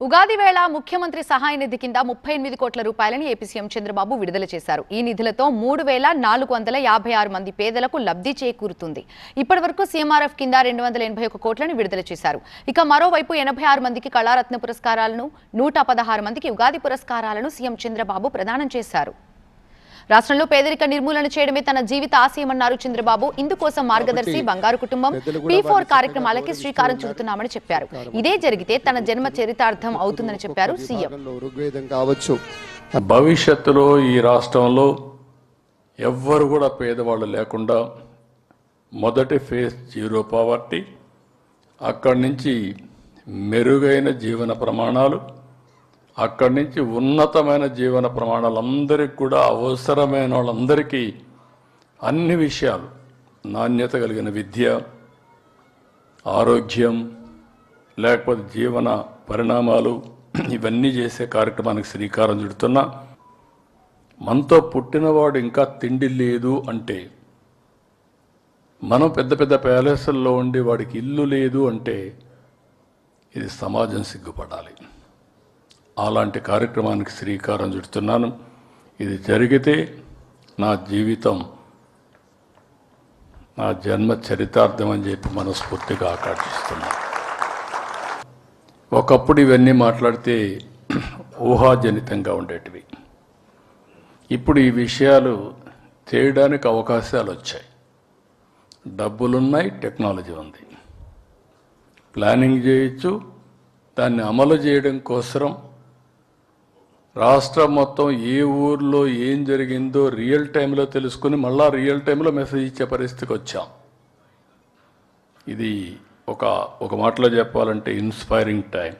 ఉగాది వేళ ముఖ్యమంత్రి సహాయ నిధి కింద 38 కోట్ల రూపాయలని ఏపీ సీఎం చంద్రబాబు విడుదల చేశారు. ఈ నిధులతో 3456 మంది పేదలకు లబ్ధి చేకూరుతుంది. ఇప్పటివరకు సీఎంఆర్ఎఫ్ కింద 281 కోట్లను విడుదల చేశారు. ఇక మరోవైపు 86 మందికి కళారత్న పురస్కారాలను, 116 మందికి ఉగాది పురస్కారాలను సీఎం చంద్రబాబు ప్రదానం చేశారు. రాష్ట్రంలో పేదరిక నిర్మూలన చేయడమే తన జీవిత ఆశయమన్నారు చంద్రబాబు. ఇందుకోసం మార్గదర్శి, బంగారు కుటుంబం, P4 కార్యక్రమాలకి శ్రీకారం చుడుతున్నామని చెప్పారు. ఇదే జరిగితే తన జన్మ చరితార్థం అవుతుందని చెప్పారు సీఎం. భవిష్యత్తులో ఈ రాష్ట్రంలో ఎవ్వరు కూడా పేదవాళ్ళు లేకుండా మొదటి ఫేజ్ జీరో పావర్టీ, అక్కడి నుంచి మెరుగైన జీవన ప్రమాణాలు, అక్కడి నుంచి ఉన్నతమైన జీవన ప్రమాణాలు, అందరికి కూడా అవసరమైన వాళ్ళందరికీ అన్ని విషయాలు, నాణ్యత కలిగిన విద్య, ఆరోగ్యం, లేకపోతే జీవన పరిణామాలు, ఇవన్నీ చేసే కార్యక్రమానికి శ్రీకారం చుడుతున్నా. మనతో పుట్టినవాడు ఇంకా తిండి లేదు అంటే, మనం పెద్ద పెద్ద ప్యాలెస్ల్లో ఉండి వాడికి ఇల్లు లేదు అంటే, ఇది సమాజం సిగ్గుపడాలి. అలాంటి కార్యక్రమానికి శ్రీకారం చుడుతున్నాను. ఇది జరిగితే నా జీవితం, నా జన్మ చరితార్థం అని చెప్పి మనస్ఫూర్తిగా ఆకాంక్షిస్తున్నాను. ఒకప్పుడు ఇవన్నీ మాట్లాడితే ఊహాజనితంగా ఉండేటివి. ఇప్పుడు ఈ విషయాలు చేయడానికి అవకాశాలు వచ్చాయి. డబ్బులున్నాయి, టెక్నాలజీ ఉంది, ప్లానింగ్ చేయొచ్చు. దాన్ని అమలు చేయడం కోసం రాష్ట్రం మొత్తం ఏ ఊర్లో ఏం జరిగిందో రియల్ టైంలో తెలుసుకుని మళ్ళా రియల్ టైంలో మెసేజ్ ఇచ్చే పరిస్థితికి వచ్చాం. ఇది ఒక మాటలో చెప్పాలంటే ఇన్స్పైరింగ్ టైం.